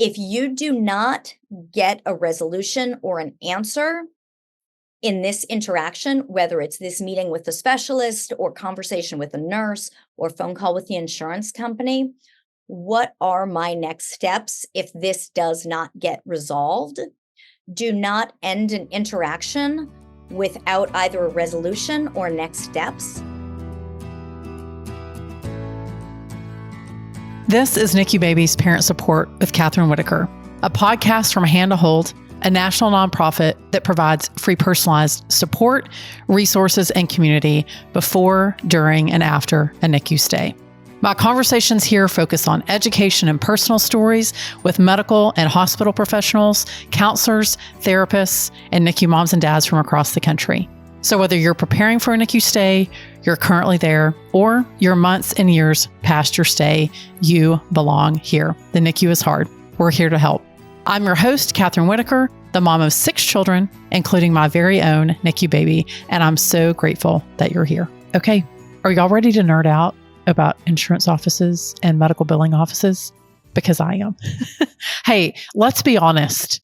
If you do not get a resolution or an answer in this interaction, whether it's this meeting with the specialist or conversation with a nurse or phone call with the insurance company, what are my next steps if this does not get resolved? Do not end an interaction without either a resolution or next steps. This is NICU Babies Parent Support with Kathryn Whitaker, a podcast from Hand to Hold, a national nonprofit that provides free personalized support, resources, and community before, during, and after a NICU stay. My conversations here focus on education and personal stories with medical and hospital professionals, counselors, therapists, and NICU moms and dads from across the country. So whether you're preparing for a NICU stay, you're currently there, or you're months and years past your stay, you belong here. The NICU is hard. We're here to help. I'm your host, Kathryn Whitaker, the mom of 6 children, including my very own NICU baby, and I'm so grateful that you're here. Okay, are y'all ready to nerd out about insurance offices and medical billing offices? Because I am. Hey, let's be honest.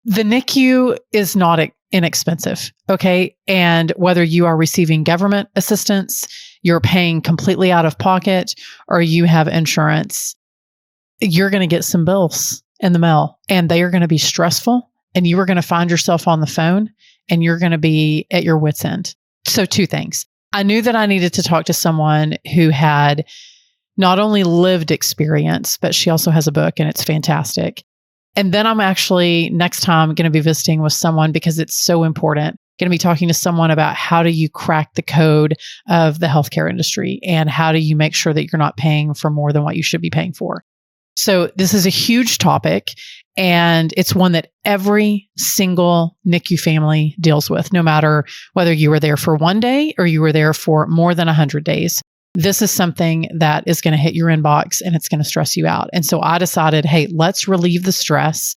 The NICU is not inexpensive, okay? And whether you are receiving government assistance, you're paying completely out of pocket, or you have insurance, you're going to get some bills in the mail, and they are going to be stressful, and you are going to find yourself on the phone, and you're going to be at your wit's end. So 2 things. I knew that I needed to talk to someone who had not only lived experience, but she also has a book, and it's fantastic. And then I'm actually next time going to be visiting with someone because it's so important. Going to be talking to someone about how do you crack the code of the healthcare industry and how do you make sure that you're not paying for more than what you should be paying for. So this is a huge topic, and it's one that every single NICU family deals with, no matter whether you were there for 1 day or you were there for more than 100 days. This is something that is going to hit your inbox and it's going to stress you out. And so I decided, hey, let's relieve the stress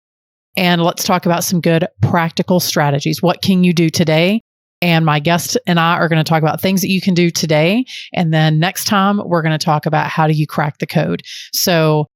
and let's talk about some good practical strategies. What can you do today? And my guest and I are going to talk about things that you can do today. And then next time, we're going to talk about how do you crack the code. So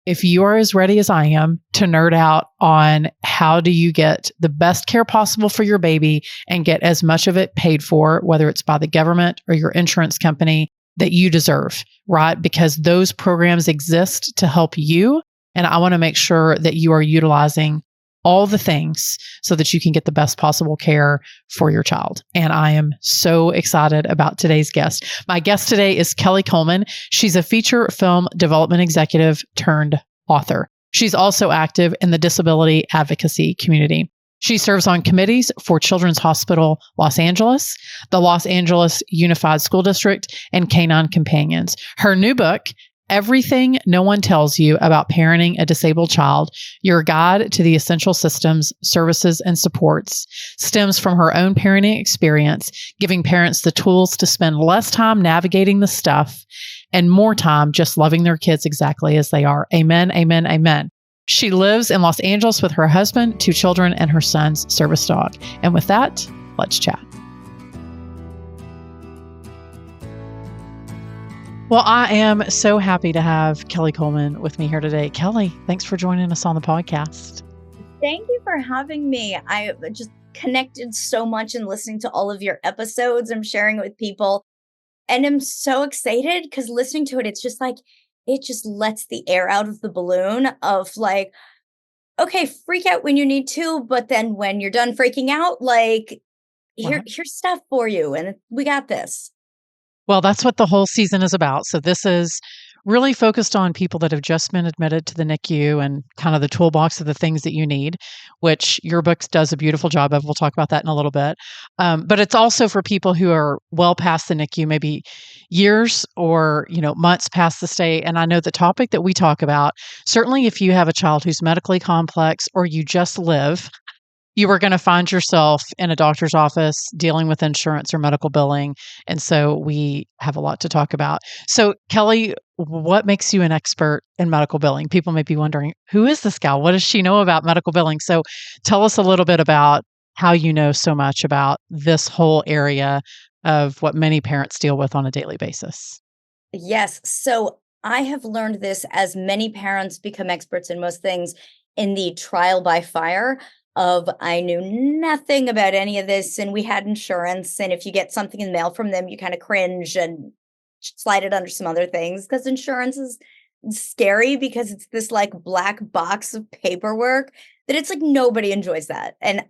if you are as ready as I am to nerd out on how do you get the best care possible for your baby and get as much of it paid for, whether it's by the government or your insurance company, that you deserve, right? Because those programs exist to help you. And I want to make sure that you are utilizing all the things so that you can get the best possible care for your child. And I am so excited about today's guest. My guest today is Kelley Coleman. She's a feature film development executive turned author. She's also active in the disability advocacy community. She serves on committees for Children's Hospital Los Angeles, the Los Angeles Unified School District, and Canine Companions. Her new book, Everything No One Tells You About Parenting a Disabled Child, Your Guide to the Essential Systems, Services, and Supports, stems from her own parenting experience, giving parents the tools to spend less time navigating the stuff and more time just loving their kids exactly as they are. Amen, amen, amen. She lives in Los Angeles with her husband, 2 children, and her son's service dog. And with that, let's chat. Well, I am so happy to have Kelley Coleman with me here today. Kelley, thanks for joining us on the podcast. Thank you for having me. I just connected so much in listening to all of your episodes. I'm sharing it with people. And I'm so excited because listening to it, it's just like, it just lets the air out of the balloon of like, okay, freak out when you need to, but then when you're done freaking out, like, here's stuff for you, and we got this. Well, that's what the whole season is about. So this is really focused on people that have just been admitted to the NICU and kind of the toolbox of the things that you need, which your book does a beautiful job of. We'll talk about that in a little bit. But it's also for people who are well past the NICU, maybe years or, months past the stay. And I know the topic that we talk about, certainly if you have a child who's medically complex or you just live, you are going to find yourself in a doctor's office dealing with insurance or medical billing. And so we have a lot to talk about. So Kelley, what makes you an expert in medical billing? People may be wondering, who is this gal? What does she know about medical billing? So tell us a little bit about how you know so much about this whole area of what many parents deal with on a daily basis. Yes. So I have learned this, as many parents become experts in most things, in the trial by fire of I knew nothing about any of this and we had insurance. And if you get something in the mail from them, you kind of cringe and slide it under some other things because insurance is scary because it's this like black box of paperwork that it's like nobody enjoys that. And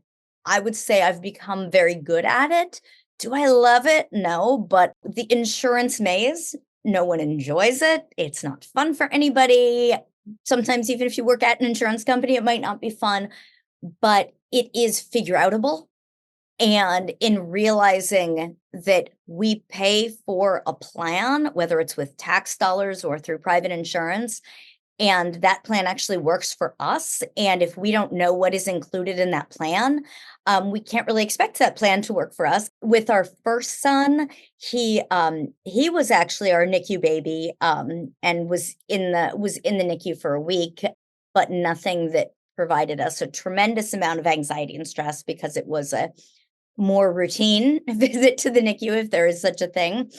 I would say I've become very good at it. Do I love it? No, but the insurance maze, no one enjoys it. It's not fun for anybody. Sometimes, even if you work at an insurance company, it might not be fun, but it is figure outable. And in realizing that we pay for a plan, whether it's with tax dollars or through private insurance, and that plan actually works for us. And if we don't know what is included in that plan, we can't really expect that plan to work for us. With our first son, he was actually our NICU baby, and was in the NICU for a week, but nothing that provided us a tremendous amount of anxiety and stress because it was a more routine visit to the NICU, if there is such a thing.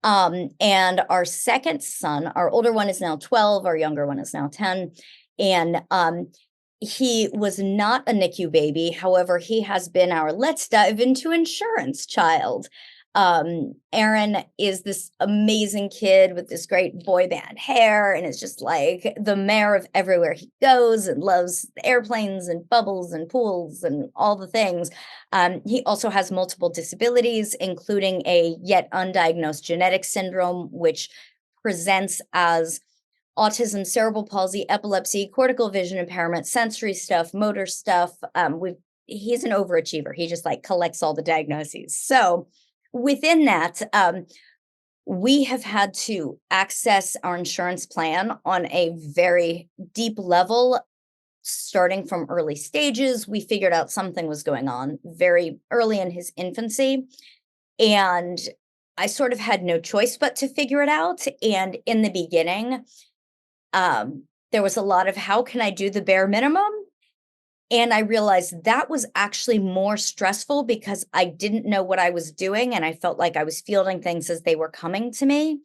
And our second son, our older one is now 12, our younger one is now 10. And he was not a NICU baby. However, he has been our let's dive into insurance child. Aaron is this amazing kid with this great boy band hair and is just like the mayor of everywhere he goes and loves airplanes and bubbles and pools and all the things. He also has multiple disabilities, including a yet undiagnosed genetic syndrome, which presents as autism, cerebral palsy, epilepsy, cortical vision impairment, sensory stuff, motor stuff. He's an overachiever. He just like collects all the diagnoses. So within that, we have had to access our insurance plan on a very deep level, starting from early stages. We figured out something was going on very early in his infancy. And I sort of had no choice but to figure it out. And in the beginning, there was a lot of how can I do the bare minimum? And I realized that was actually more stressful because I didn't know what I was doing and I felt like I was fielding things as they were coming to me.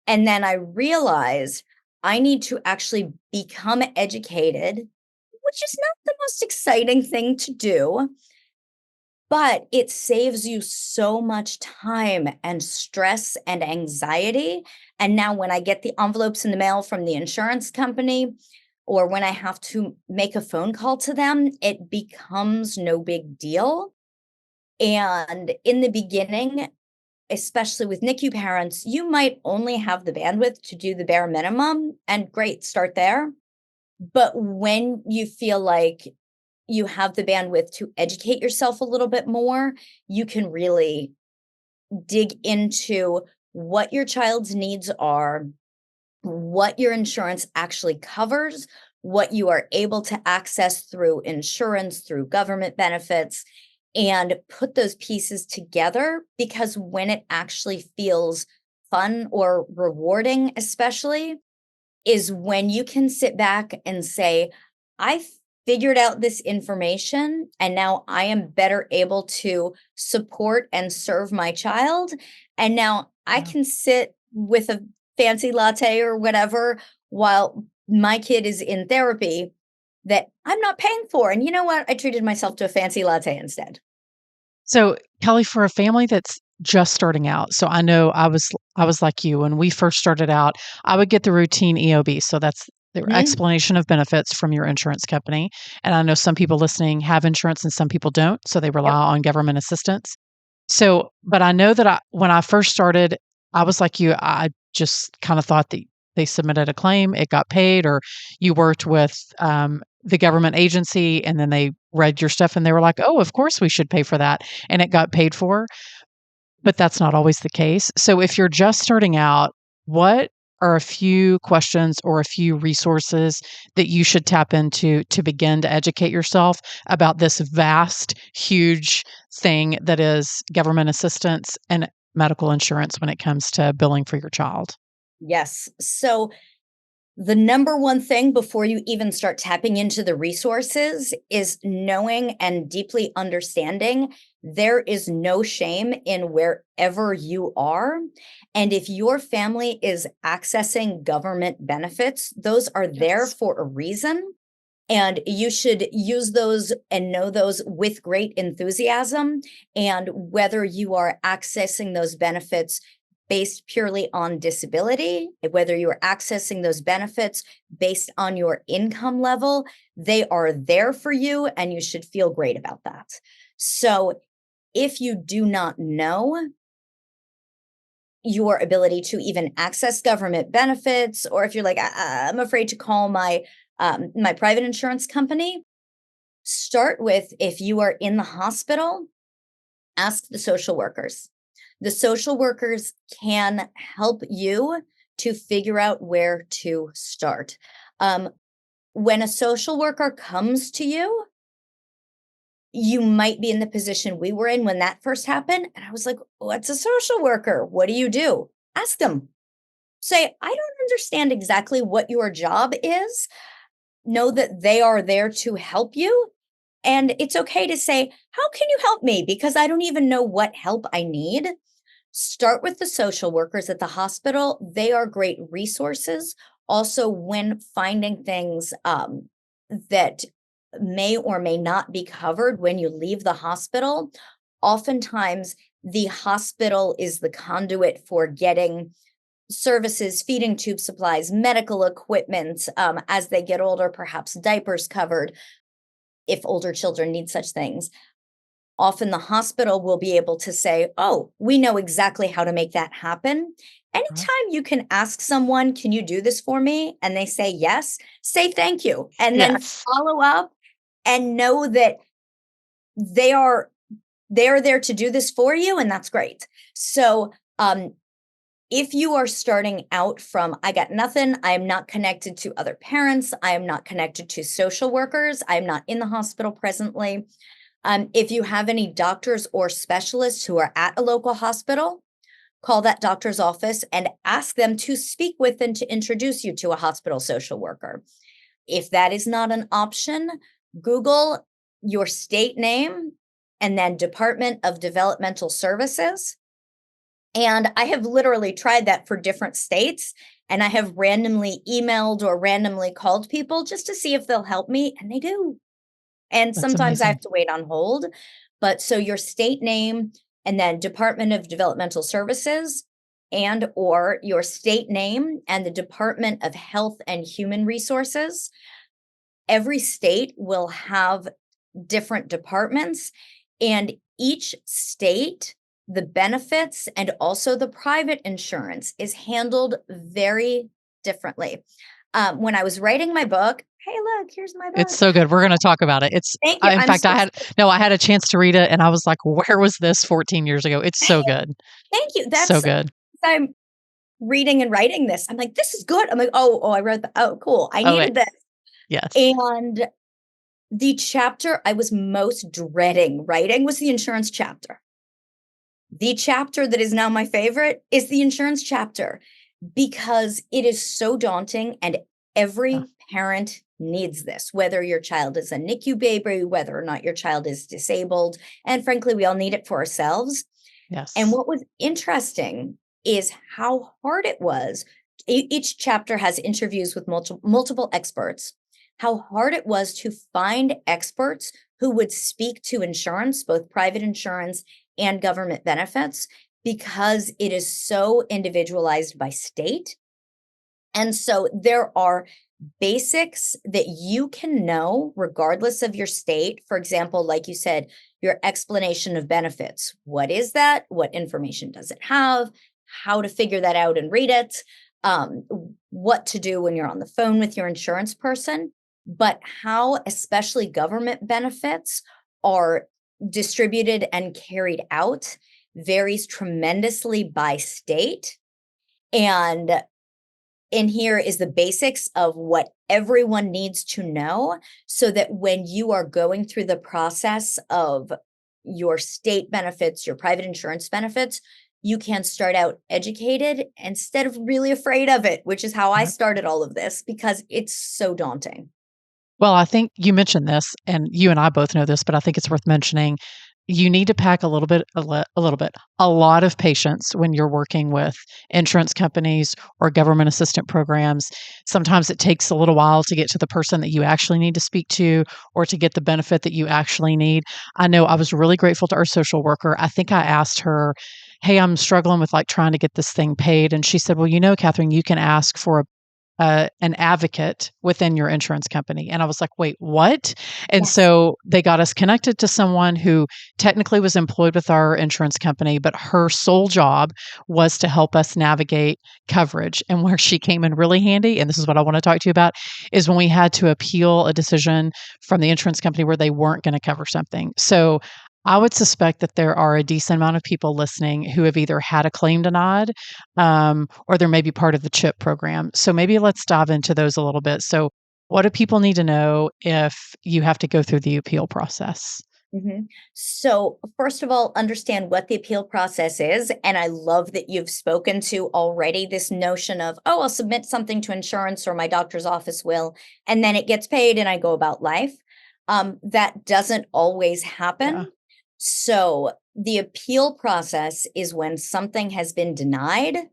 And then I realized I need to actually become educated, which is not the most exciting thing to do, but it saves you so much time and stress and anxiety. And now when I get the envelopes in the mail from the insurance company, or when I have to make a phone call to them, it becomes no big deal. And in the beginning, especially with NICU parents, you might only have the bandwidth to do the bare minimum, and great, start there. But when you feel like you have the bandwidth to educate yourself a little bit more, you can really dig into what your child's needs are, what your insurance actually covers, what you are able to access through insurance, through government benefits, and put those pieces together. Because when it actually feels fun or rewarding, especially, is when you can sit back and say, I figured out this information and now I am better able to support and serve my child. And now I can sit with a fancy latte or whatever while my kid is in therapy that I'm not paying for. And you know what? I treated myself to a fancy latte instead. So, Kelly, for a family that's just starting out, so I know I was like you when we first started out. I would get the routine EOB, so that's the explanation of benefits from your insurance company. And I know some people listening have insurance and some people don't, so they rely Yep. on government assistance. So, but I know that when I first started, I was like you. I just kind of thought that they submitted a claim, it got paid, or you worked with the government agency, and then they read your stuff and they were like, "Oh, of course we should pay for that," and it got paid for. But that's not always the case. So, if you're just starting out, what are a few questions or a few resources that you should tap into to begin to educate yourself about this vast, huge thing that is government assistance and medical insurance when it comes to billing for your child? Yes. So The number one thing before you even start tapping into the resources is knowing and deeply understanding there is no shame in wherever you are. And if your family is accessing government benefits, those are there Yes. for a reason. And you should use those and know those with great enthusiasm. And whether you are accessing those benefits based purely on disability, whether you are accessing those benefits based on your income level, they are there for you and you should feel great about that. So if you do not know your ability to even access government benefits, or if you're like, I'm afraid to call my private insurance company, start with, if you are in the hospital, ask the social workers. The social workers can help you to figure out where to start. When a social worker comes to you, you might be in the position we were in when that first happened. And I was like, what's a social worker? What do you do? Ask them. Say, I don't understand exactly what your job is. Know that they are there to help you. And it's okay to say, how can you help me? Because I don't even know what help I need. Start with the social workers at the hospital. They are great resources. Also, when finding things that may or may not be covered when you leave the hospital, oftentimes the hospital is the conduit for getting services, feeding tube supplies, medical equipment, as they get older, perhaps diapers covered, if older children need such things. Often the hospital will be able to say, oh, we know exactly how to make that happen. Right. Anytime you can ask someone, can you do this for me? And they say yes, say thank you. And then Yes. follow up and know that they are there to do this for you. And that's great. So if you are starting out from, I got nothing, I am not connected to other parents, I am not connected to social workers, I'm not in the hospital presently. If you have any doctors or specialists who are at a local hospital, call that doctor's office and ask them to speak with and to introduce you to a hospital social worker. If that is not an option, Google your state name and then Department of Developmental Services. And I have literally tried that for different states. And I have randomly emailed or randomly called people just to see if they'll help me. And they do. And That's sometimes I amazing. have to wait on hold. But so your state name and then Department of Developmental Services, and or your state name and the Department of Health and Human Resources. Every state will have different departments, and each state, the benefits and also the private insurance is handled very differently. When I was writing my book, hey, look, here's my It's book. so good. We're going to talk about it. Thank you. In I'm fact, so I had a chance to read it and I was like, where was this 14 years ago? It's so good. thank you. So That's good. I'm reading and writing this. I'm like, this is good. I'm like, oh, I read that. Oh, cool. I Okay. needed this. Yes. And the chapter I was most dreading writing was the insurance chapter. The chapter that is now my favorite is the insurance chapter because it is so daunting and Yeah. every parent needs this, whether your child is a NICU baby, whether or not your child is disabled. And frankly, we all need it for ourselves. And Yes. what was interesting is how hard it was. Each chapter has interviews with multiple experts, how hard it was to find experts who would speak to insurance, both private insurance and government benefits, because it is so individualized by state. And so there are basics that you can know regardless of your state. For example, like you said, your explanation of benefits. What is that? What information does it have? How to figure that out and read it. Um, what to do when you're on the phone with your insurance person. But how, especially government benefits, are distributed and carried out varies tremendously by state. And in here is the basics of what everyone needs to know so that when you are going through the process of your state benefits, your private insurance benefits, you can start out educated instead of really afraid of it, which is how I started all of this because it's so daunting. Well, I think you mentioned this, and you and I both know this, but I think it's worth mentioning. You need to pack a lot of patience when you're working with insurance companies or government assistant programs. Sometimes it takes a little while to get to the person that you actually need to speak to or to get the benefit that you actually need. I know I was really grateful to our social worker. I think I asked her, "Hey, I'm struggling with like trying to get this thing paid." And she said, "Well, Kathryn, you can ask for an advocate within your insurance company." And I was like, wait, what? And Yes. so they got us connected to someone who technically was employed with our insurance company, but her sole job was to help us navigate coverage. And where she came in really handy, and this is what I want to talk to you about, is when we had to appeal a decision from the insurance company where they weren't going to cover something. So I would suspect that there are a decent amount of people listening who have either had a claim denied, or they're maybe part of the CHIP program. So maybe let's dive into those a little bit. So, what do people need to know if you have to go through the appeal process? Mhm. So, first of all, understand what the appeal process is. And I love that you've spoken to already this notion of, oh, I'll submit something to insurance or my doctor's office will, and then it gets paid and I go about life. That doesn't always Yeah. happen. So, the appeal process is when something has been denied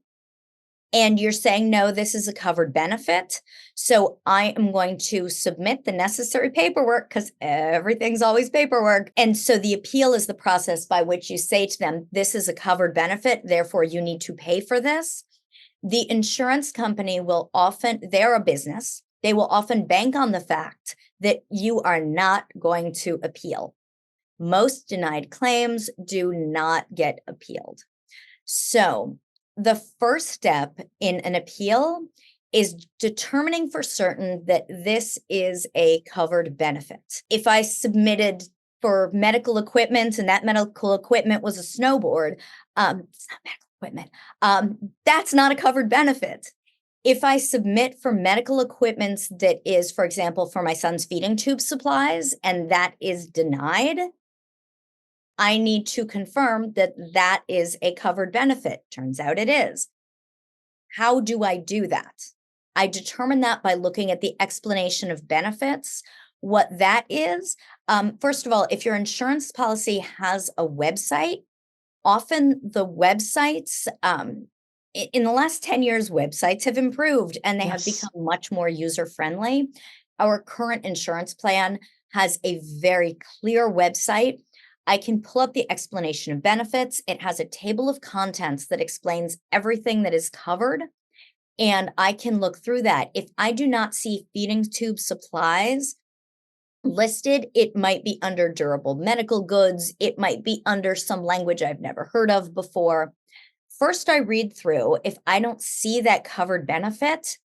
and you're saying, no, this is a covered benefit. So I am going to submit the necessary paperwork because everything's always paperwork. And so the appeal is the process by which you say to them, this is a covered benefit, therefore you need to pay for this. The insurance company will often, they're a business, they will often bank on the fact that you are not going to appeal. Most denied claims do not get appealed. So, the first step in an appeal is determining for certain that this is a covered benefit. If I submitted for medical equipment and that medical equipment was a snowboard, it's not medical equipment, that's not a covered benefit. If I submit for medical equipment that is, for example, for my son's feeding tube supplies, and that is denied, I need to confirm that that is a covered benefit. Turns out it is. How do I do that? I determine that by looking at the explanation of benefits. What that is, first of all, if your insurance policy has a website, often the websites, in the last 10 years, websites have improved and they have Yes. become much more user friendly. Our current insurance plan has a very clear website. I can pull up the explanation of benefits. It has a table of contents that explains everything that is covered, and I can look through that. If I do not see feeding tube supplies listed, it might be under durable medical goods. It might be under some language I've never heard of before. First, I read through. If I don't see that covered benefit,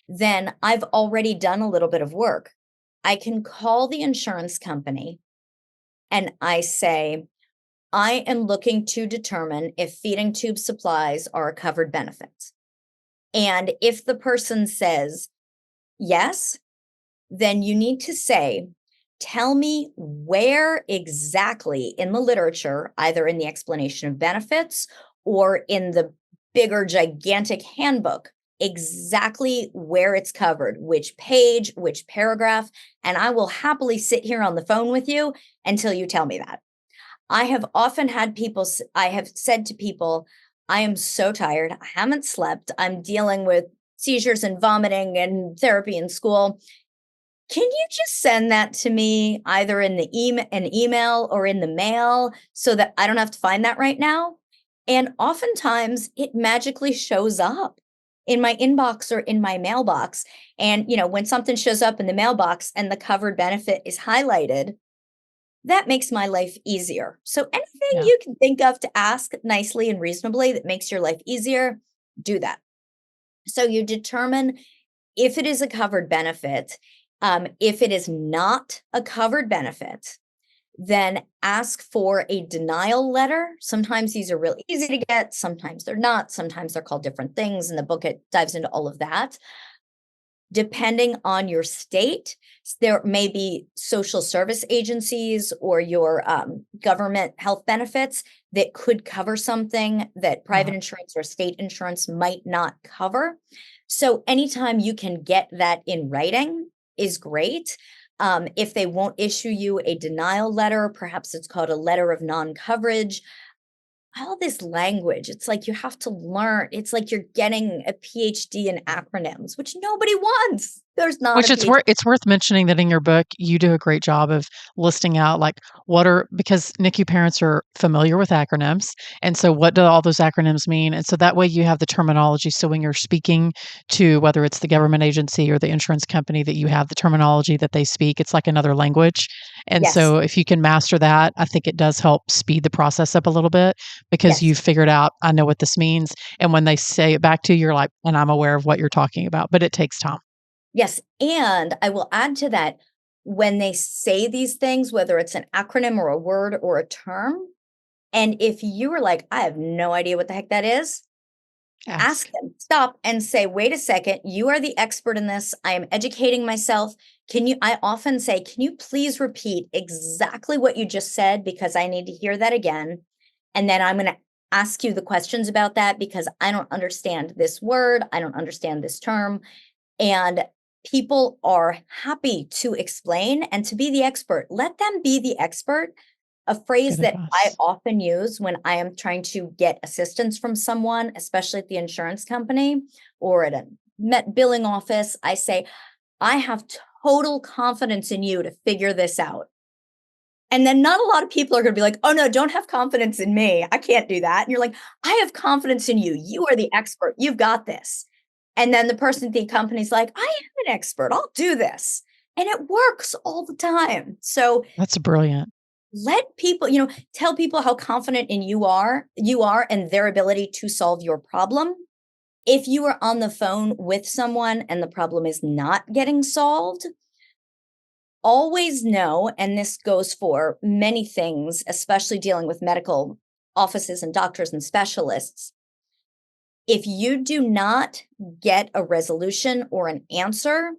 then I've already done a little bit of work. I can call the insurance company and I say, I am looking to determine if feeding tube supplies are a covered benefit. And if the person says yes, then you need to say, tell me where exactly in the literature, either in the explanation of benefits or in the bigger, gigantic handbook, exactly where it's covered, which page, which paragraph. And I will happily sit here on the phone with you until you tell me that. I have often had people, I have said to people, I am so tired. I haven't slept. I'm dealing with seizures and vomiting and therapy in school. Can you just send that to me either in the an email or in the mail so that I don't have to find that right now? And oftentimes it magically shows up in my inbox or in my mailbox. And, when something shows up in the mailbox and the covered benefit is highlighted, that makes my life easier. So anything Yeah. you can think of to ask nicely and reasonably that makes your life easier, do that. So you determine if it is a covered benefit. If it is not a covered benefit, then ask for a denial letter. Sometimes these are really easy to get, sometimes they're not, sometimes they're called different things. In the book, it dives into all of that. Depending on your state, there may be social service agencies or your government health benefits that could cover something that private insurance or state insurance might not cover. So anytime you can get that in writing is great. If they won't issue you a denial letter, perhaps it's called a letter of non-coverage. All this language, it's like you have to learn. It's like you're getting a PhD in acronyms, which nobody wants. There's not Which a it's PhD. it's worth mentioning that in your book, you do a great job of listing out like because NICU parents are familiar with acronyms. And so what do all those acronyms mean? And so that way you have the terminology. So when you're speaking to whether it's the government agency or the insurance company, that you have the terminology that they speak, it's like another language. And Yes, so if you can master that, I think it does help speed the process up a little bit because yes, you've figured out, I know what this means. And when they say it back to you, you're like, and I'm aware of what you're talking about, but it takes time. yes. And I will add to that, when they say these things, whether it's an acronym or a word or a term, and if you are like, I have no idea what the heck that is, ask Ask. them, stop and say, wait a second, you are the expert in this. I am educating myself. I often say, can you please repeat exactly what you just said? Because I need to hear that again. And then I'm going to ask you the questions about that because I don't understand this word. I don't understand this term. And people are happy to explain and to be the expert. Let them be the expert. A phrase Good that I advice. often use when I am trying to get assistance from someone, especially at the insurance company or at a met billing office, I say, I have total confidence in you to figure this out. And then not a lot of people are going to be like, oh no, don't have confidence in me. I can't do that. And you're like, I have confidence in you. You are the expert. You've got this. And then the person at the company's like, I am an expert. I'll do this. And it works all the time. So That's brilliant. let people, tell people how confident in you are and their ability to solve your problem. If you are on the phone with someone and the problem is not getting solved, always know, and this goes for many things, especially dealing with medical offices and doctors and specialists. If you do not get a resolution or an answer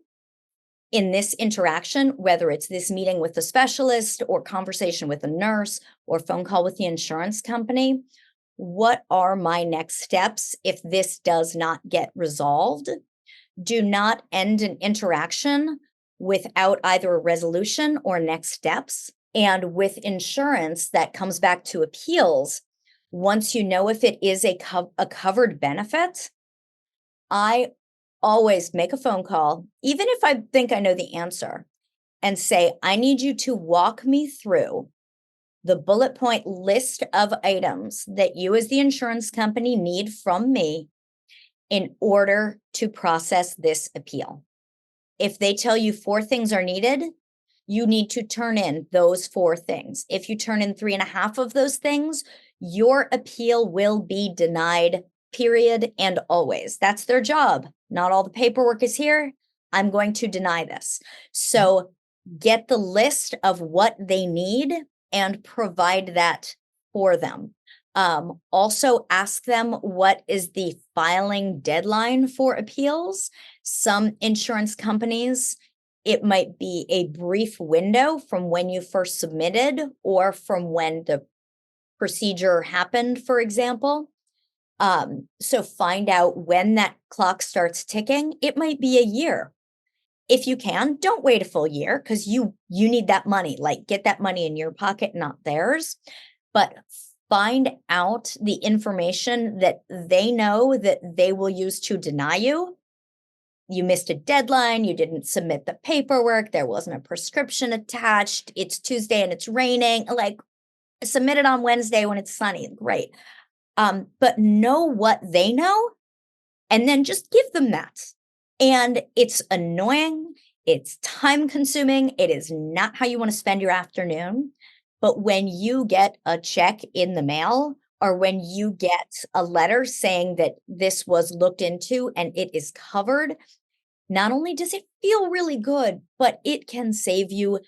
in this interaction, whether it's this meeting with the specialist or conversation with a nurse or phone call with the insurance company, what are my next steps if this does not get resolved? Do not end an interaction without either a resolution or next steps. And with insurance, that comes back to appeals. Once you know if it is a covered benefit, I always make a phone call, even if I think I know the answer, and say, I need you to walk me through the bullet point list of items that you as the insurance company need from me in order to process this appeal. If they tell you 4 things are needed, you need to turn in those 4 things. If you turn in 3.5 of those things, your appeal will be denied, period, and always. That's their job. Not all the paperwork is here. I'm going to deny this. So get the list of what they need and provide that for them. Also ask them what is the filing deadline for appeals. Some insurance companies, it might be a brief window from when you first submitted or from when the procedure happened, for example. So find out when that clock starts ticking. It might be a year. If you can, don't wait a full year because you need that money. Like get that money in your pocket, not theirs. But find out the information that they know that they will use to deny you. You missed a deadline, you didn't submit the paperwork, there wasn't a prescription attached, it's Tuesday and it's raining, like submit it on Wednesday when it's sunny, great. But know what they know and then just give them that. And it's annoying, it's time consuming, it is not how you want to spend your afternoon. But when you get a check in the mail or when you get a letter saying that this was looked into and it is covered, not only does it feel really good, but it can save you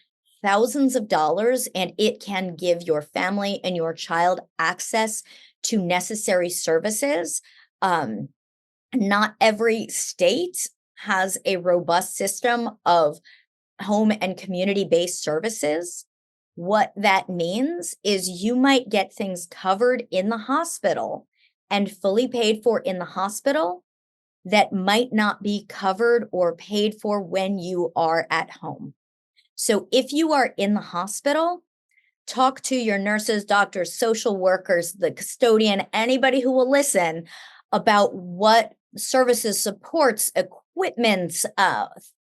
thousands of dollars and it can give your family and your child access to necessary services. Not every state has a robust system of home and community-based services, what that means is you might get things covered in the hospital and fully paid for in the hospital that might not be covered or paid for when you are at home. So if you are in the hospital, talk to your nurses, doctors, social workers, the custodian, anybody who will listen about what services, supports, equipment,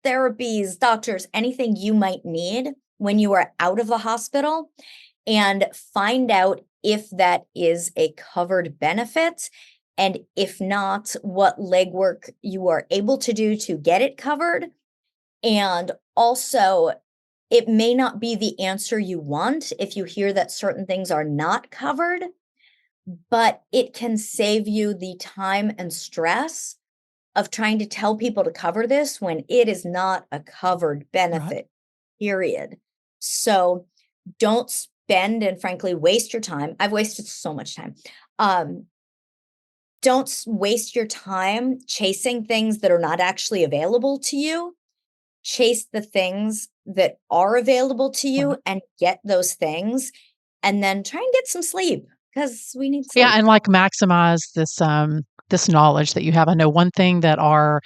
therapies, doctors, anything you might need when you are out of the hospital, and find out if that is a covered benefit. And if not, what legwork you are able to do to get it covered. And also, it may not be the answer you want if you hear that certain things are not covered, but it can save you the time and stress of trying to tell people to cover this when it is not a covered benefit, period. So don't spend and frankly waste your time. I've wasted so much time. Don't waste your time chasing things that are not actually available to you. Chase the things that are available to you and get those things, and then try and get some sleep because we need sleep. Yeah, and like maximize this knowledge that you have. I know one thing that I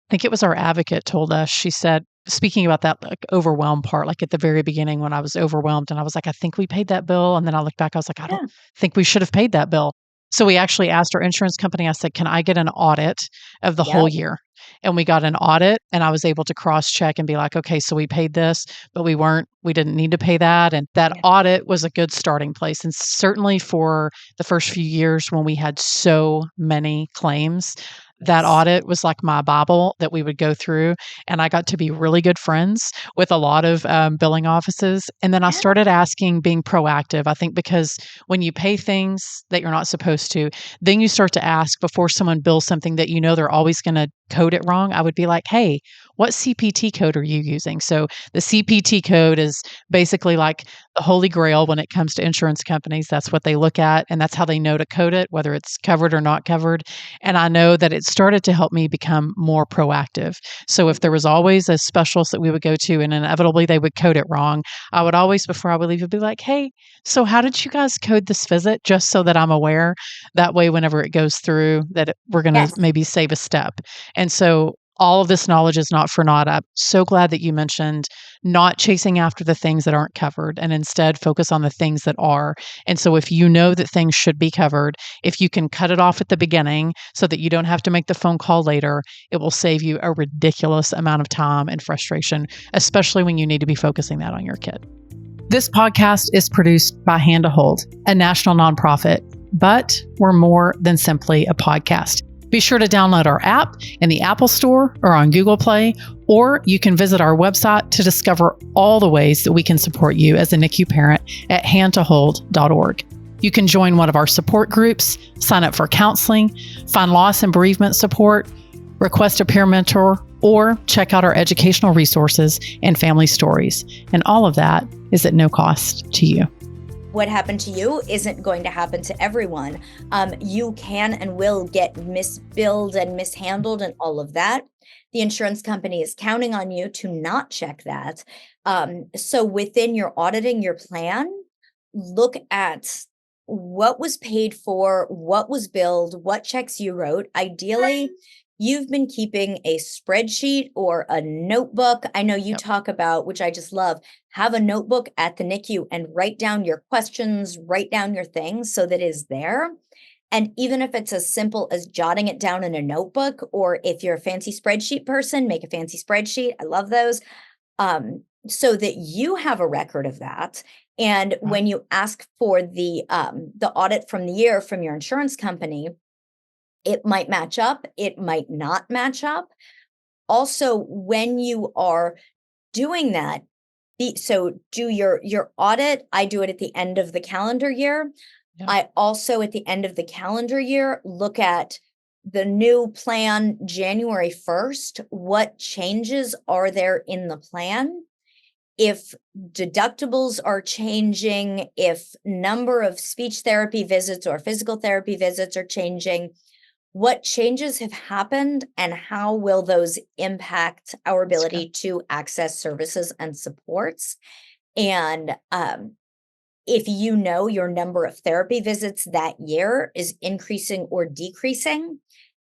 think it was our advocate told us. She said, speaking about that like overwhelmed part, like at the very beginning when I was overwhelmed and I was like, I think we paid that bill. And then I looked back, I was like, I don't Yeah. think we should have paid that bill. So we actually asked our insurance company, I said, can I get an audit of the whole Yep. year? And we got an audit and I was able to cross check and be like, okay, so we paid this, but we didn't need to pay that. And that Yeah. audit was a good starting place. And certainly for the first few years when we had so many claims, that Yes. audit was like my Bible that we would go through. And I got to be really good friends with a lot of billing offices. And then I Yeah. started asking, being proactive. I think because when you pay things that you're not supposed to, then you start to ask before someone bills something that you know they're always going to code it wrong. I would be like, hey, what CPT code are you using? So the CPT code is basically like the holy grail when it comes to insurance companies. That's what they look at, and that's how they know to code it, whether it's covered or not covered. And I know that it started to help me become more proactive. So if there was always a specialist that we would go to and inevitably they would code it wrong, I would always, before I would leave, be like, hey, so how did you guys code this visit? Just so that I'm aware. That way, whenever it goes through, we're going to Yes. maybe save a step. And so all of this knowledge is not for naught. I'm so glad that you mentioned not chasing after the things that aren't covered and instead focus on the things that are. And so if you know that things should be covered, if you can cut it off at the beginning so that you don't have to make the phone call later, it will save you a ridiculous amount of time and frustration, especially when you need to be focusing that on your kid. This podcast is produced by Hand to Hold, a national nonprofit, but we're more than simply a podcast. Be sure to download our app in the Apple Store or on Google Play, or you can visit our website to discover all the ways that we can support you as a NICU parent at handtohold.org. You can join one of our support groups, sign up for counseling, find loss and bereavement support, request a peer mentor, or check out our educational resources and family stories. And all of that is at no cost to you. What happened to you isn't going to happen to everyone. You can and will get misbilled and mishandled and all of that. The insurance company is counting on you to not check that. So within your auditing your plan, look at what was paid for, what was billed, what checks you wrote. Ideally, you've been keeping a spreadsheet or a notebook. I know you talk about, which I just love, have a notebook at the NICU and write down your questions, write down your things so that it is there. And even if it's as simple as jotting it down in a notebook, or if you're a fancy spreadsheet person, make a fancy spreadsheet. I love those. So that you have a record of that. And when you ask for the audit from the year from your insurance company, it might match up, it might not match up. Also, when you are doing that, so do your audit. I do it at the end of the calendar year. Yeah. I also, at the end of the calendar year, look at the new plan January 1st. What changes are there in the plan? If deductibles are changing, if number of speech therapy visits or physical therapy visits are changing, What changes have happened and how will those impact our That's good. ability to access services and supports? And if you know your number of therapy visits that year is increasing or decreasing,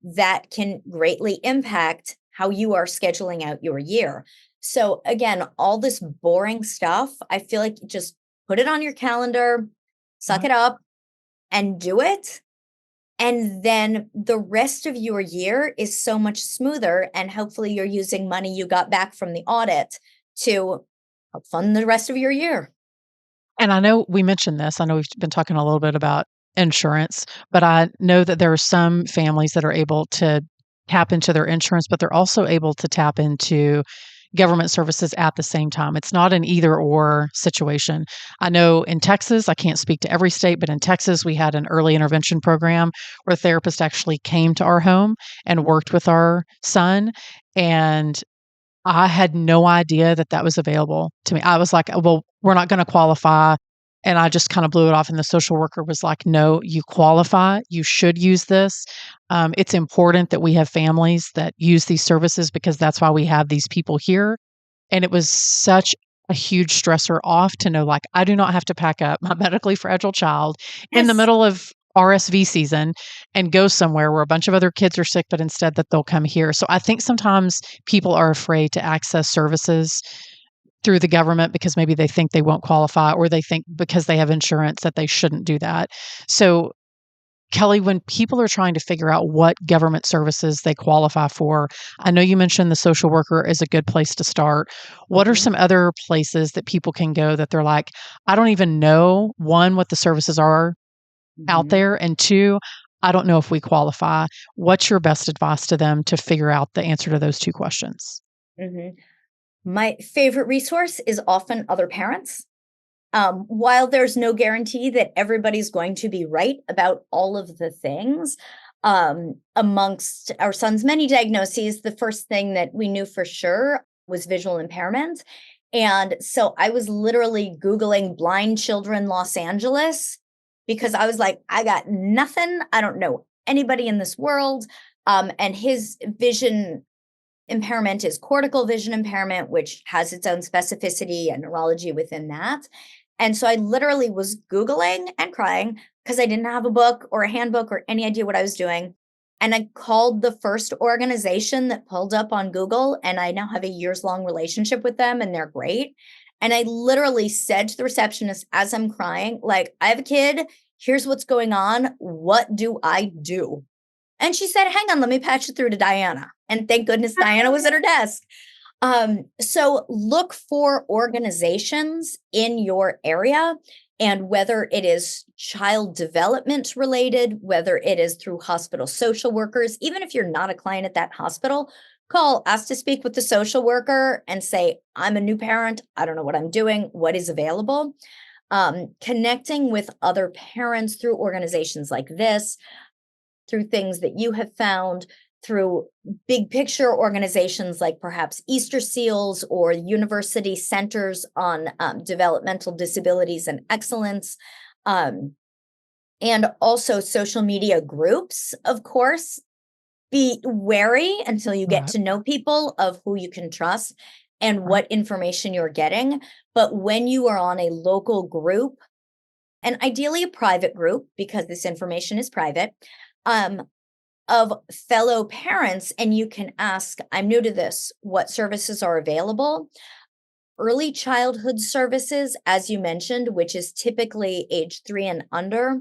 that can greatly impact how you are scheduling out your year. So, again, all this boring stuff, I feel like just put it on your calendar, suck Right. it up, and do it. And then the rest of your year is so much smoother. And hopefully, you're using money you got back from the audit to help fund the rest of your year. And I know we mentioned this. I know we've been talking a little bit about insurance, but I know that there are some families that are able to tap into their insurance, but they're also able to tap into government services at the same time. It's not an either or situation. I know in Texas, I can't speak to every state, but in Texas, we had an early intervention program where a therapist actually came to our home and worked with our son. And I had no idea that that was available to me. I was like, well, we're not going to qualify. And I just kind of blew it off. And the social worker was like, no, you qualify. You should use this. It's important that we have families that use these services because that's why we have these people here. And it was such a huge stressor off to know, like, I do not have to pack up my medically fragile child in the Yes. middle of RSV season and go somewhere where a bunch of other kids are sick, but instead that they'll come here. So I think sometimes people are afraid to access services through the government because maybe they think they won't qualify or they think because they have insurance that they shouldn't do that. So Kelley, when people are trying to figure out what government services they qualify for, I know you mentioned the social worker is a good place to start. What are Mhm, some other places that people can go that they're like, I don't even know, one, what the services are out mhm, there, and two, I don't know if we qualify. What's your best advice to them to figure out the answer to those two questions? mhm. My favorite resource is often other parents. While there's no guarantee that everybody's going to be right about all of the things, amongst our son's many diagnoses, the first thing that we knew for sure was visual impairment. And so I was literally Googling blind children Los Angeles because I was like, I got nothing. I don't know anybody in this world. And his vision impairment is cortical vision impairment, which has its own specificity and neurology within that. And so I literally was Googling and crying because I didn't have a book or a handbook or any idea what I was doing. And I called the first organization that pulled up on Google, and I now have a years long relationship with them, and they're great. And I literally said to the receptionist as I'm crying, like, I have a kid. Here's what's going on. What do I do? And she said, hang on, let me patch you through to Diana. And thank goodness Diana was at her desk. So look for organizations in your area, and whether it is child development related, whether it is through hospital social workers, even if you're not a client at that hospital, call, ask to speak with the social worker and say, I'm a new parent. I don't know what I'm doing. What is available? Connecting with other parents through organizations like this, through things that you have found, through big picture organizations like perhaps Easter Seals or university centers on developmental disabilities and excellence, um, and also social media groups, of course. Be wary until you get Right. to know people of who you can trust and Right. what information you're getting. But when you are on a local group, and ideally a private group, because this information is private, um, of fellow parents, and you can ask, I'm new to this, what services are available? Early childhood services, as you mentioned, which is typically age 3 and under,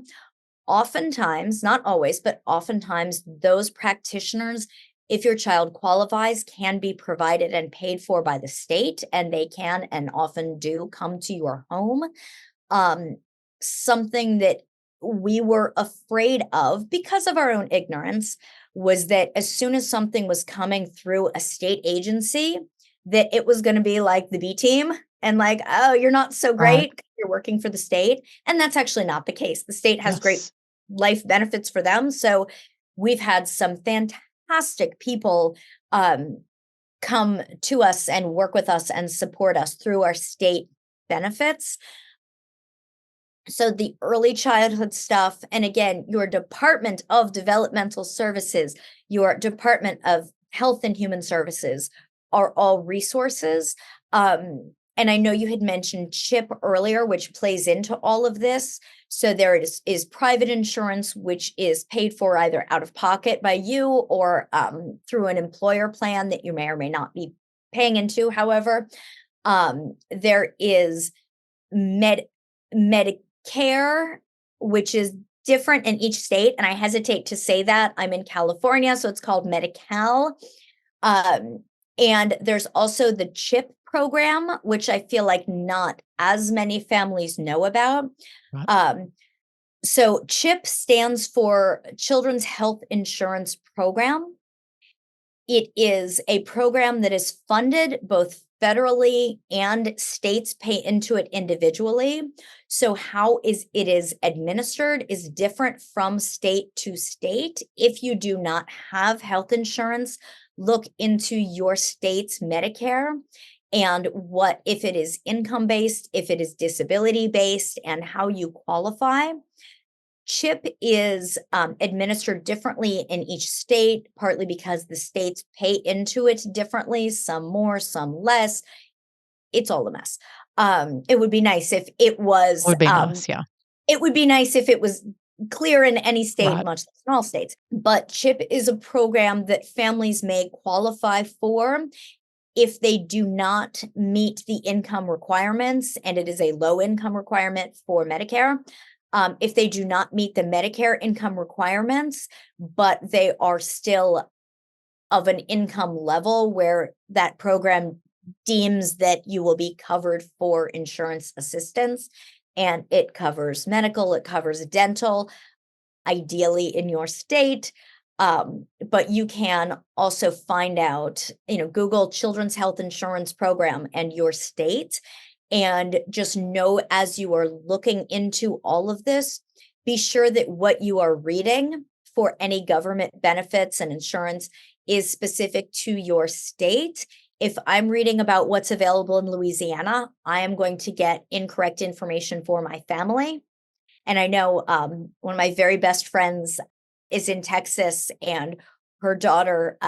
oftentimes, not always, but oftentimes, those practitioners, if your child qualifies, can be provided and paid for by the state, and they can and often do come to your home. um, Something that we were afraid of because of our own ignorance was that as soon as something was coming through a state agency, that it was going to be like the B team and like, oh, you're not so Right. great 'cause you're working for the state. And that's actually not the case. The state has great Yes. life benefits for them. So we've had some fantastic people um, come to us and work with us and support us through our state benefits. So the early childhood stuff, and again, your Department of Developmental Services, your Department of Health and Human Services are all resources. And I know you had mentioned CHIP earlier, which plays into all of this. So there is private insurance, which is paid for either out of pocket by you or through an employer plan that you may or may not be paying into. However, there is Medicare, which is different in each state. And I hesitate to say that. I'm in California, so it's called Medi-Cal. And there's also the CHIP program, which I feel like not as many families know about. Right. So CHIP stands for Children's Health Insurance Program. It is a program that is funded both federally and states pay into it individually. So how it is administered is different from state to state. If you do not have health insurance, look into your state's Medicare and what if it is income-based, if it is disability-based, and how you qualify. CHIP is administered differently in each state, partly because the states pay into it differently, some more, some less. It's all a mess. It would be nice if it was, Would be nice, yeah. it would be nice if it was clear in any state, Right. much less in all states. But CHIP is a program that families may qualify for if they do not meet the income requirements, and it is a low income requirement for Medicare. If they do not meet the Medicare income requirements, but they are still of an income level where that program deems that you will be covered for insurance assistance, and it covers medical, it covers dental, ideally in your state. But you can also find out, Google Children's Health Insurance Program and your state, and just know as you are looking into all of this, be sure that what you are reading for any government benefits and insurance is specific to your state. If I'm reading about what's available in Louisiana, I am going to get incorrect information for my family. And I know one of my very best friends is in Texas, and her daughter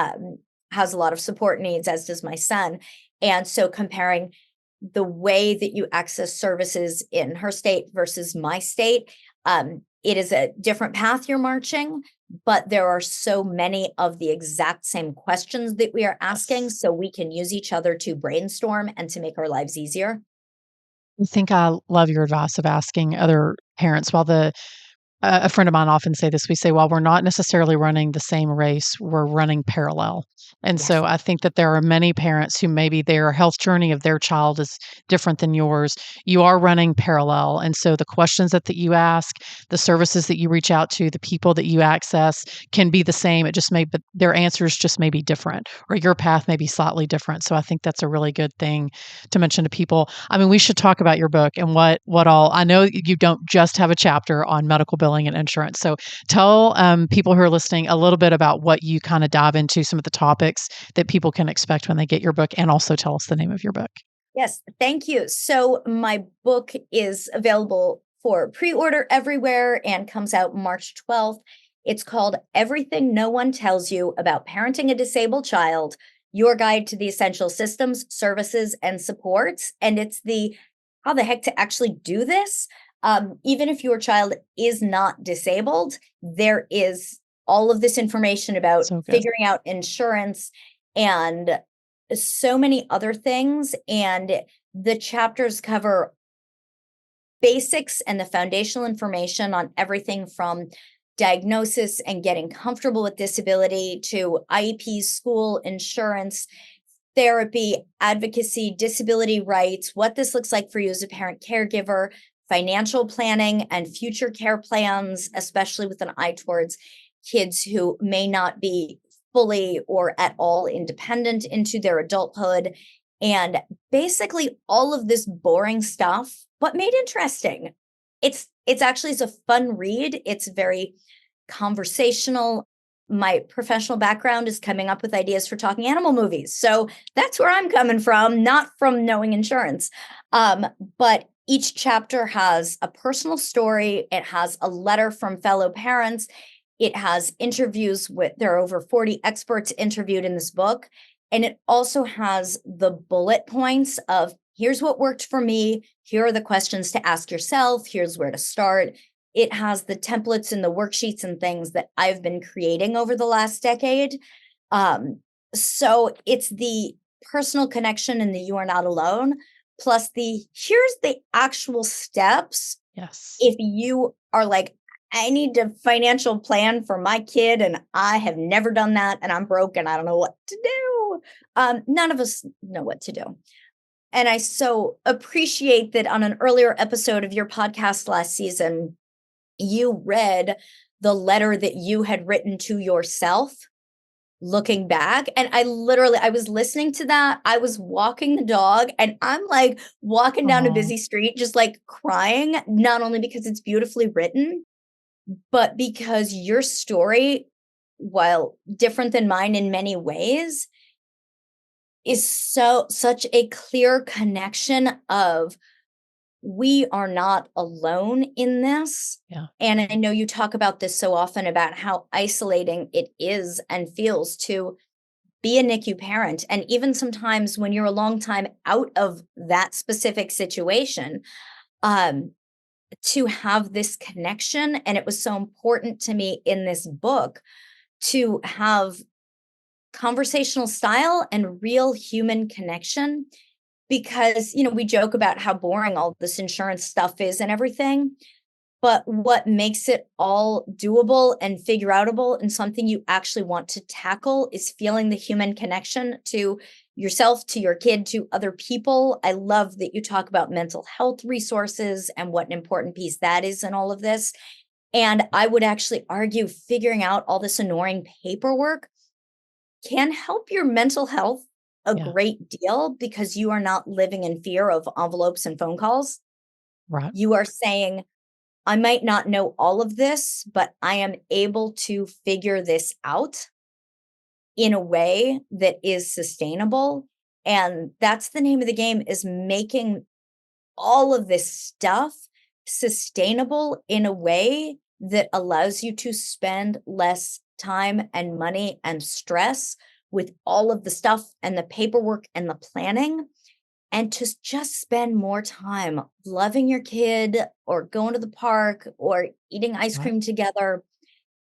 has a lot of support needs, as does my son. And so comparing the way that you access services in her state versus my state, it is a different path you're marching, but there are so many of the exact same questions that we are asking, so we can use each other to brainstorm and to make our lives easier. I think I love your advice of asking other parents. While a friend of mine often say this, we say, while we're not necessarily running the same race, we're running parallel. And Yes. so I think that there are many parents who maybe their health journey of their child is different than yours. You are running parallel. And so the questions that you ask, the services that you reach out to, the people that you access can be the same. But their answers just may be different, or your path may be slightly different. So I think that's a really good thing to mention to people. I mean, we should talk about your book and what all. I know you don't just have a chapter on medical billing and insurance. So tell people who are listening a little bit about what you kind of dive into, some of the topics that people can expect when they get your book, and also tell us the name of your book. Yes, thank you. So my book is available for pre-order everywhere and comes out March 12th. It's called Everything No One Tells You About Parenting a Disabled Child, Your Guide to the Essential Systems, Services, and Supports. And it's the how the heck to actually do this. Even if your child is not disabled, there is all of this information about So good. figuring out insurance and so many other things. And the chapters cover basics and the foundational information on everything from diagnosis and getting comfortable with disability to IEPs, school, insurance, therapy, advocacy, disability rights, what this looks like for you as a parent caregiver, financial planning, and future care plans, especially with an eye towards kids who may not be fully or at all independent into their adulthood. And basically all of this boring stuff, but made interesting. It's actually a fun read. It's very conversational. My professional background is coming up with ideas for talking animal movies. So that's where I'm coming from, not from knowing insurance. But Each chapter has a personal story. It has a letter from fellow parents. It has interviews there are over 40 experts interviewed in this book. And it also has the bullet points of here's what worked for me. Here are the questions to ask yourself. Here's where to start. It has the templates and the worksheets and things that I've been creating over the last decade. So it's the personal connection and the you are not alone, plus here's the actual steps. Yes. If you are like, I need a financial plan for my kid and I have never done that and I'm broke and I don't know what to do. None of us know what to do. And I so appreciate that on an earlier episode of your podcast last season, you read the letter that you had written to yourself looking back. And I was listening to that. I was walking the dog and I'm like walking down a busy street, just like crying, not only because it's beautifully written, but because your story, while different than mine in many ways, is such a clear connection of we are not alone in this. Yeah. And I know you talk about this so often about how isolating it is and feels to be a NICU parent. And even sometimes when you're a long time out of that specific situation, to have this connection. And it was so important to me in this book to have conversational style and real human connection, because, we joke about how boring all this insurance stuff is and everything. But what makes it all doable and figure outable and something you actually want to tackle is feeling the human connection to yourself, to your kid, to other people. I love that you talk about mental health resources and what an important piece that is in all of this. And I would actually argue figuring out all this annoying paperwork can help your mental health a great deal, because you are not living in fear of envelopes and phone calls. Right. You are saying, I might not know all of this, but I am able to figure this out in a way that is sustainable. And that's the name of the game, is making all of this stuff sustainable in a way that allows you to spend less time and money and stress with all of the stuff and the paperwork and the planning, and to just spend more time loving your kid or going to the park or eating ice cream together.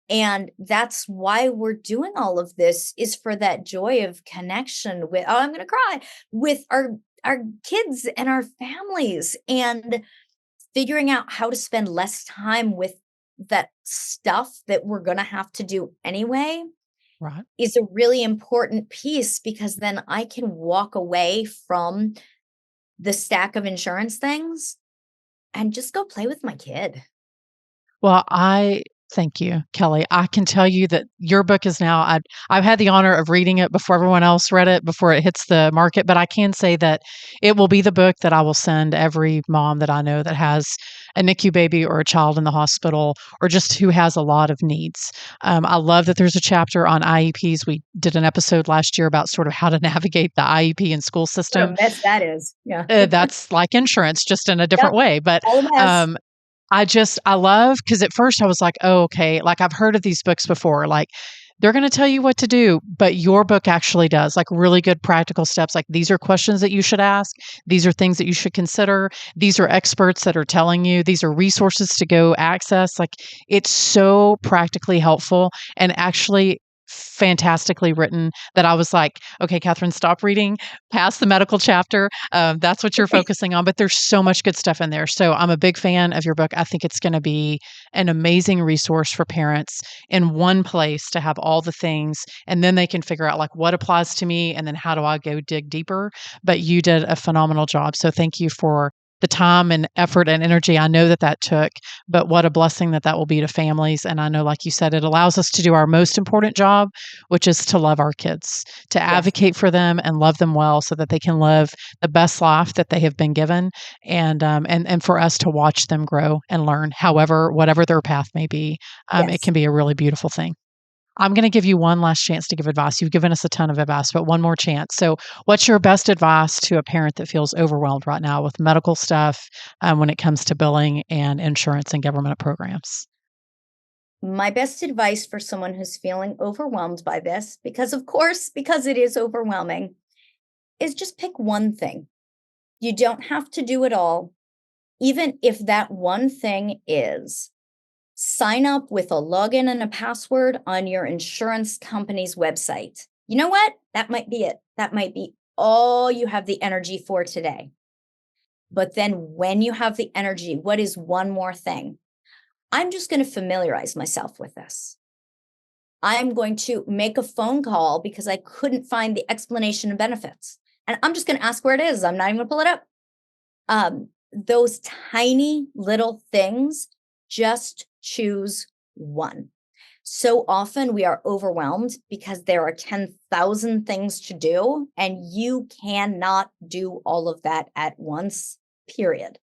And that's why we're doing all of this, is for that joy of connection with, oh, I'm going to cry, with our kids and our families, and figuring out how to spend less time with that stuff that we're going to have to do anyway. Right. Is a really important piece, because then I can walk away from the stack of insurance things and just go play with my kid. Well, thank you, Kelley. I can tell you that your book is now, I've had the honor of reading it before everyone else read it, before it hits the market, but I can say that it will be the book that I will send every mom that I know that has a NICU baby or a child in the hospital, or just who has a lot of needs. I love that there's a chapter on IEPs. We did an episode last year about sort of how to navigate the IEP and school system. What a mess that is. Yeah. That's like insurance, just in a different way. But all a mess. I love, because at first I was like, oh, okay, like I've heard of these books before, like they're going to tell you what to do, but your book actually does, like really good practical steps. Like, these are questions that you should ask. These are things that you should consider. These are experts that are telling you. These are resources to go access. Like, it's so practically helpful and actually fantastically written that I was like, okay, Kathryn, stop reading past the medical chapter. That's what you're focusing on, but there's so much good stuff in there. So I'm a big fan of your book. I think it's going to be an amazing resource for parents in one place to have all the things, and then they can figure out like what applies to me, and then how do I go dig deeper. But you did a phenomenal job. So thank you for the time and effort and energy I know that took, but what a blessing that will be to families. And I know, like you said, it allows us to do our most important job, which is to love our kids, to advocate for them and love them well, so that they can live the best life that they have been given, and for us to watch them grow and learn, whatever their path may be. It can be a really beautiful thing. I'm going to give you one last chance to give advice. You've given us a ton of advice, but one more chance. So what's your best advice to a parent that feels overwhelmed right now with medical stuff when it comes to billing and insurance and government programs? My best advice for someone who's feeling overwhelmed by this, because it is overwhelming, is just pick one thing. You don't have to do it all. Even if that one thing is sign up with a login and a password on your insurance company's website. You know what? That might be it. That might be all you have the energy for today. But then when you have the energy, what is one more thing? I'm just going to familiarize myself with this. I'm going to make a phone call because I couldn't find the explanation of benefits. And I'm just going to ask where it is. I'm not even going to pull it up. Those tiny little things, just choose one. So often we are overwhelmed because there are 10,000 things to do, and you cannot do all of that at once, period.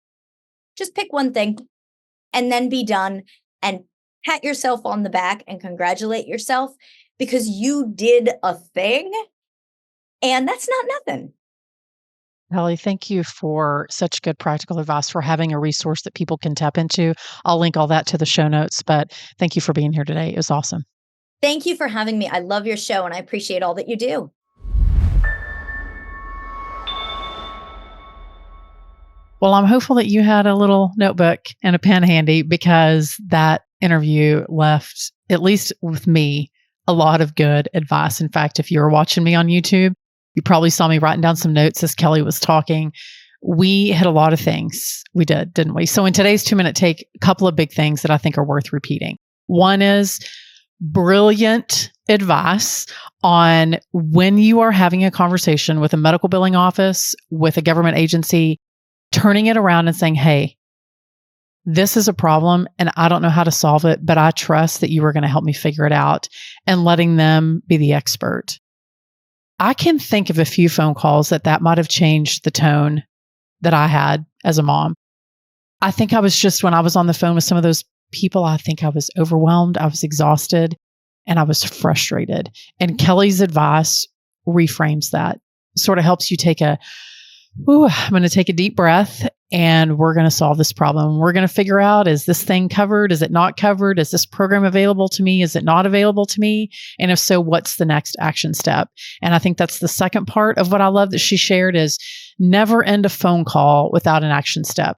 Just pick one thing and then be done, and pat yourself on the back and congratulate yourself because you did a thing, and that's not nothing. Kelley, thank you for such good practical advice, for having a resource that people can tap into. I'll link all that to the show notes, but thank you for being here today. It was awesome. Thank you for having me. I love your show and I appreciate all that you do. Well, I'm hopeful that you had a little notebook and a pen handy, because that interview left, at least with me, a lot of good advice. In fact, if you were watching me on YouTube, you probably saw me writing down some notes as Kelley was talking. We hit a lot of things. We did, didn't we? So in today's 2-minute take, a couple of big things that I think are worth repeating. One is brilliant advice on when you are having a conversation with a medical billing office, with a government agency, turning it around and saying, hey, this is a problem and I don't know how to solve it, but I trust that you are going to help me figure it out, and letting them be the expert. I can think of a few phone calls that might have changed the tone that I had as a mom. I think I was just, when I was on the phone with some of those people, I think I was overwhelmed, I was exhausted, and I was frustrated. And Kelley's advice reframes that, sort of helps you take I'm going to take a deep breath and we're going to solve this problem. We're going to figure out, is this thing covered? Is it not covered? Is this program available to me? Is it not available to me? And if so, what's the next action step? And I think that's the second part of what I love that she shared, is never end a phone call without an action step.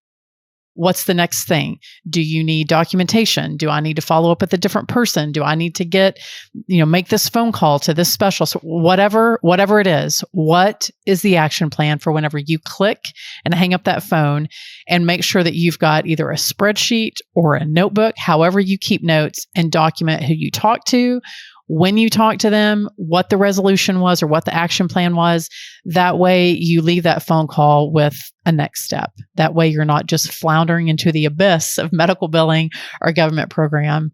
What's the next thing? Do you need documentation? Do I need to follow up with a different person? Do I need to make this phone call to this specialist? Whatever it is, what is the action plan for whenever you click and hang up that phone? And make sure that you've got either a spreadsheet or a notebook, however you keep notes, and document who you talk to, when you talk to them, what the resolution was or what the action plan was. That way you leave that phone call with a next step. That way you're not just floundering into the abyss of medical billing or government program,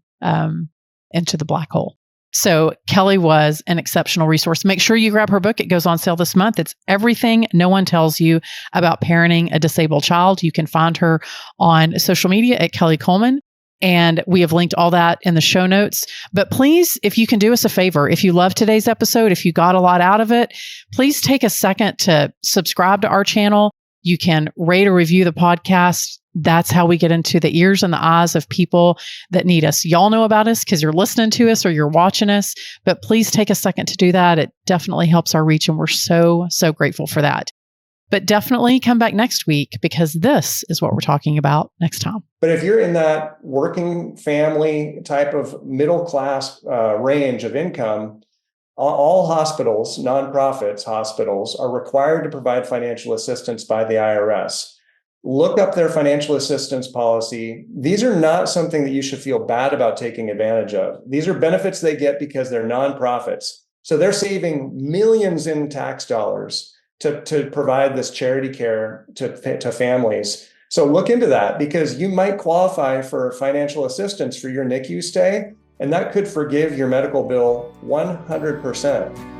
into the black hole. So Kelley was an exceptional resource. Make sure you grab her book. It goes on sale this month. It's Everything No One Tells You About Parenting a Disabled Child. You can find her on social media at Kelley Coleman. And we have linked all that in the show notes. But please, if you can do us a favor, if you love today's episode, if you got a lot out of it, please take a second to subscribe to our channel. You can rate or review the podcast. That's how we get into the ears and the eyes of people that need us. Y'all know about us because you're listening to us or you're watching us, but please take a second to do that. It definitely helps our reach, and we're so, so grateful for that. But definitely come back next week, because this is what we're talking about next time. But if you're in that working family type of middle class range of income, all hospitals, nonprofits hospitals, are required to provide financial assistance by the IRS. Look up their financial assistance policy. These are not something that you should feel bad about taking advantage of. These are benefits they get because they're nonprofits. So they're saving millions in tax dollars to provide this charity care to families. So look into that, because you might qualify for financial assistance for your NICU stay, and that could forgive your medical bill 100%.